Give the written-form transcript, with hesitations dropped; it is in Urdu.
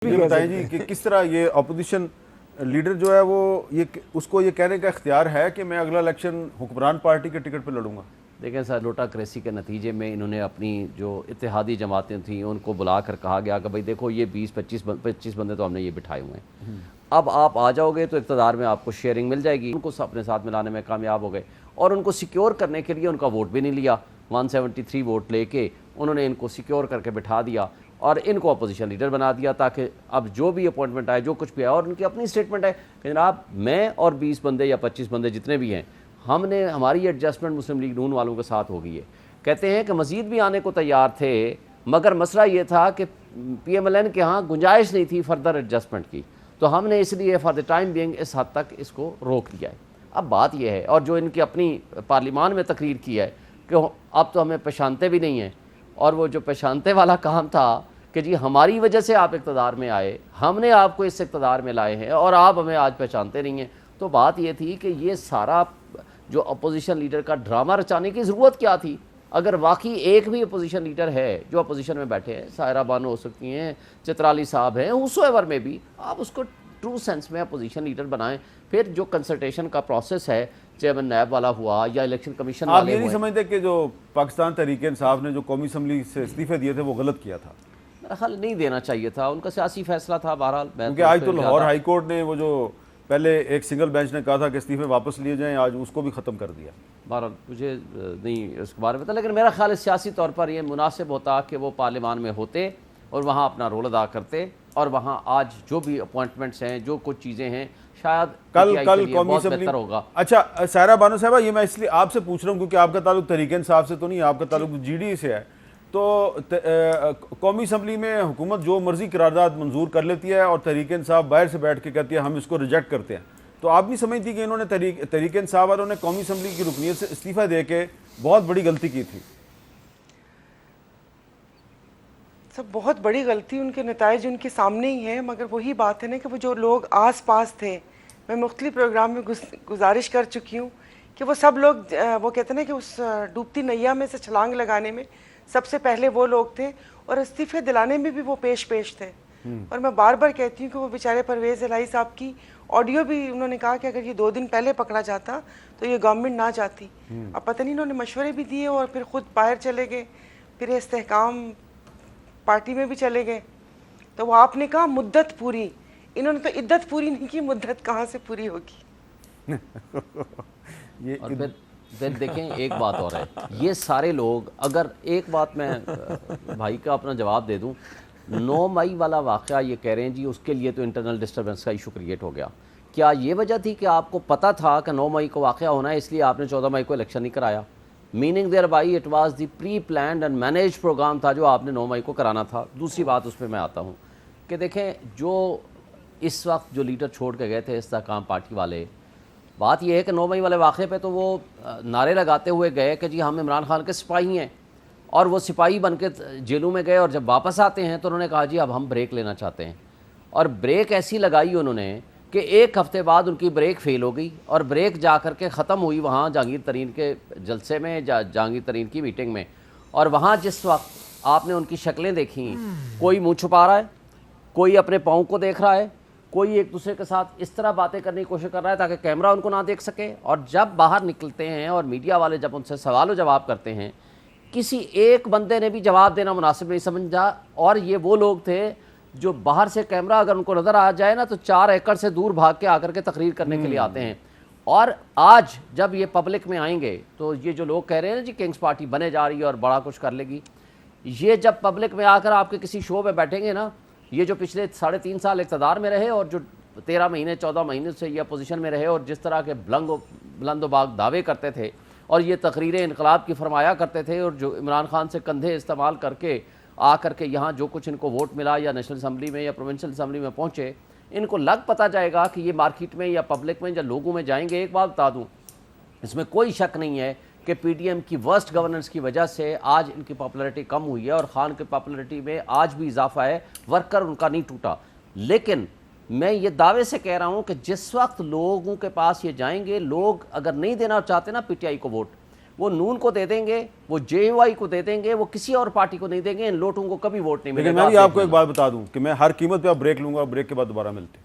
یہ بتائیں جی کہ کس طرح یہ اپوزیشن لیڈر جو ہے وہ اس کو یہ کہنے کا اختیار ہے کہ میں اگلا الیکشن حکمران پارٹی کے ٹکٹ پہ لڑوں گا؟ دیکھیں سر، لوٹا کریسی کے نتیجے میں انہوں نے اپنی جو اتحادی جماعتیں تھیں ان کو بلا کر کہا گیا کہ بھائی دیکھو یہ 20-25 بندے تو ہم نے یہ بٹھائے ہوئے ہیں، اب آپ آ جاؤ گے تو اقتدار میں آپ کو شیئرنگ مل جائے گی۔ ان کو اپنے ساتھ ملانے میں کامیاب ہو گئے اور ان کو سیکیور کرنے کے لیے ان کا ووٹ بھی نہیں لیا، 173 ووٹ لے کے انہوں نے ان کو سیکیور کر کے بٹھا دیا اور ان کو اپوزیشن لیڈر بنا دیا تاکہ اب جو بھی اپوائنٹمنٹ آئے، جو کچھ بھی آئے، اور ان کی اپنی اسٹیٹمنٹ ہے کہ جناب میں اور 20 بندے یا 25 بندے جتنے بھی ہیں، ہماری ایڈجسٹمنٹ مسلم لیگ نون والوں کے ساتھ ہو گئی ہے۔ کہتے ہیں کہ مزید بھی آنے کو تیار تھے، مگر مسئلہ یہ تھا کہ پی ایم ایل این کے ہاں گنجائش نہیں تھی فردر ایڈجسٹمنٹ کی، تو ہم نے اس لیے فار دا ٹائم بینگ اس حد تک اس کو روک دیا ہے۔ اب بات یہ ہے، اور جو ان کی اپنی پارلیمان میں تقریر کی ہے کہ اب تو ہمیں پہچانتے بھی نہیں ہیں، اور وہ جو پہچانتے والا کام تھا کہ جی ہماری وجہ سے آپ اقتدار میں آئے، ہم نے آپ کو اس اقتدار میں لائے ہیں اور آپ ہمیں آج پہچانتے نہیں ہیں، تو بات یہ تھی کہ یہ سارا جو اپوزیشن لیڈر کا ڈرامہ رچانے کی ضرورت کیا تھی؟ اگر واقعی ایک بھی اپوزیشن لیڈر ہے جو اپوزیشن میں بیٹھے ہیں، سائرہ بانو ہو سکتی ہیں، چترالی صاحب ہیں، ہوسویور میں بھی، آپ اس کو ٹرو سینس میں اپوزیشن لیڈر بنائیں۔ پھر جو کنسلٹیشن کا پروسیس ہے، چیئرمین نیب والا ہوا یا الیکشن کمیشن والے آپ یہ نہیں سمجھتے کہ جو پاکستان تحریک انصاف نے جو قومی اسمبلی سے استعفے دیے تھے وہ غلط کیا تھا؟ میرا خیال نہیں دینا چاہیے تھا، ان کا سیاسی فیصلہ تھا۔ بہرحال کیونکہ آج تو لاہور ہائی کورٹ نے وہ جو پہلے ایک سنگل بینچ نے کہا تھا کہ استعفے واپس لیے جائیں، آج اس کو بھی ختم کر دیا۔ بہرحال مجھے نہیں اس کے بارے میں پتا، لیکن میرا خیال ہے سیاسی طور پر یہ مناسب ہوتا کہ وہ پارلیمان میں ہوتے اور وہاں اپنا رول ادا کرتے، اور وہاں آج جو بھی اپوائنٹمنٹس ہیں، جو کچھ چیزیں ہیں، شاید کل قومی بہت اسمبلی بہتر ہوگا۔ اچھا سائرہ بانو صاحبہ، یہ میں اس لیے آپ سے پوچھ رہا ہوں کیونکہ آپ کا تعلق تحریک انصاف سے تو نہیں، آپ کا تعلق جی ڈی سے ہے، تو قومی اسمبلی میں حکومت جو مرضی قرارداد منظور کر لیتی ہے اور تحریک انصاف باہر سے بیٹھ کے کہتی ہے ہم اس کو ریجیکٹ کرتے ہیں، تو آپ نہیں سمجھتی کہ انہوں نے تحریک انصاف والوں نے قومی اسمبلی کی رکنیت سے استعفیٰ دے کے بہت بڑی غلطی کی تھی؟ سب بہت بڑی غلطی، ان کے نتائج ان کے سامنے ہی ہیں، مگر وہی بات ہے نا کہ وہ جو لوگ آس پاس تھے، میں مختلف پروگرام میں گزارش کر چکی ہوں کہ وہ سب لوگ، وہ کہتے ہیں کہ اس ڈوبتی نیا میں سے چھلانگ لگانے میں سب سے پہلے وہ لوگ تھے، اور استعفے دلانے میں بھی وہ پیش تھے۔ اور میں بار بار کہتی ہوں کہ وہ بیچارے پرویز الہی صاحب کی آڈیو بھی انہوں نے کہا کہ اگر یہ 2 دن پہلے پکڑا جاتا تو یہ گورنمنٹ نہ جاتی۔ اب پتہ نہیں انہوں نے مشورے بھی دیے اور پھر خود باہر چلے گئے، پھر استحکام پارٹی میں بھی چلے گئے، تو وہ آپ نے کہا مدت پوری، انہوں نے تو عدت پوری نہیں کی، مدت کہاں سے پوری ہوگی؟ اور پھر دیکھیں ایک بات اور ہے، یہ سارے لوگ، اگر ایک بات میں بھائی کا اپنا جواب دے دوں، 9 مئی والا واقعہ یہ کہہ رہے ہیں جی اس کے لیے تو انٹرنل ڈسٹربنس کا ایشو کریٹ ہو گیا، کیا یہ وجہ تھی کہ آپ کو پتہ تھا کہ 9 مئی کو واقعہ ہونا ہے اس لیے آپ نے 14 مئی کو الیکشن نہیں کرایا؟ Meaning there by it was the pre planned and manage program تھا جو آپ نے 9 مئی کو کرانا تھا۔ دوسری بات اس پہ میں آتا ہوں کہ دیکھیں جو اس وقت جو لیڈر چھوڑ کے گئے تھے استحکام پارٹی والے، بات یہ ہے کہ 9 مئی والے واقعے پہ تو وہ نعرے لگاتے ہوئے گئے کہ جی ہم عمران خان کے سپاہی ہیں، اور وہ سپاہی بن کے جیلوں میں گئے، اور جب واپس آتے ہیں تو انہوں نے کہا جی اب ہم بریک لینا چاہتے ہیں، اور بریک ایسی لگائی انہوں نے کہ 1 ہفتے بعد ان کی بریک فیل ہو گئی، اور بریک جا کر کے ختم ہوئی وہاں جہانگیر ترین کے جلسے میں، جہانگیر ترین کی میٹنگ میں، اور وہاں جس وقت آپ نے ان کی شکلیں دیکھیں، کوئی منہ چھپا رہا ہے، کوئی اپنے پاؤں کو دیکھ رہا ہے، کوئی ایک دوسرے کے ساتھ اس طرح باتیں کرنے کی کوشش کر رہا ہے تاکہ کیمرہ ان کو نہ دیکھ سکے، اور جب باہر نکلتے ہیں اور میڈیا والے جب ان سے سوال و جواب کرتے ہیں، کسی ایک بندے نے بھی جواب دینا مناسب نہیں سمجھا، اور یہ وہ لوگ تھے جو باہر سے کیمرہ اگر ان کو نظر آ جائے نا تو 4 ایکڑ سے دور بھاگ کے آ کر کے تقریر کرنے کے لیے آتے ہیں۔ اور آج جب یہ پبلک میں آئیں گے تو یہ جو لوگ کہہ رہے ہیں نا جی کنگز پارٹی بنے جا رہی ہے اور بڑا کچھ کر لے گی، یہ جب پبلک میں آ کر آپ کے کسی شو پہ بیٹھیں گے نا، یہ جو پچھلے 3.5 سال اقتدار میں رہے اور جو 13 مہینے 14 مہینے سے یہ اپوزیشن میں رہے اور جس طرح کے بلند و باغ دعوے کرتے تھے اور یہ تقریریں انقلاب کی فرمایا کرتے تھے، اور جو عمران خان سے کندھے استعمال کر کے آ کر کے یہاں جو کچھ ان کو ووٹ ملا یا نیشنل اسمبلی میں یا پروونشل اسمبلی میں پہنچے، ان کو لگ پتہ جائے گا کہ یہ مارکیٹ میں یا پبلک میں یا لوگوں میں جائیں گے۔ ایک بات بتا دوں، اس میں کوئی شک نہیں ہے کہ پی ڈی ایم کی ورسٹ گورننس کی وجہ سے آج ان کی پاپولرٹی کم ہوئی ہے، اور خان کی پاپولرٹی میں آج بھی اضافہ ہے، ورکر ان کا نہیں ٹوٹا۔ لیکن میں یہ دعوے سے کہہ رہا ہوں کہ جس وقت لوگوں کے پاس یہ جائیں گے، لوگ اگر نہیں دینا چاہتے نا پی ٹی آئی کو ووٹ، وہ نون کو دے دیں گے, وہ جے وائی کو دے دیں گے, وہ کسی اور پارٹی کو نہیں دیں گے, ان لوٹوں کو کبھی ووٹ نہیں ملے لیکن گا. میں بھی آپ کو ایک بات بتا دوں کہ میں ہر قیمت پہ اب بریک لوں گا, بریک کے بعد دوبارہ ملتے ہیں.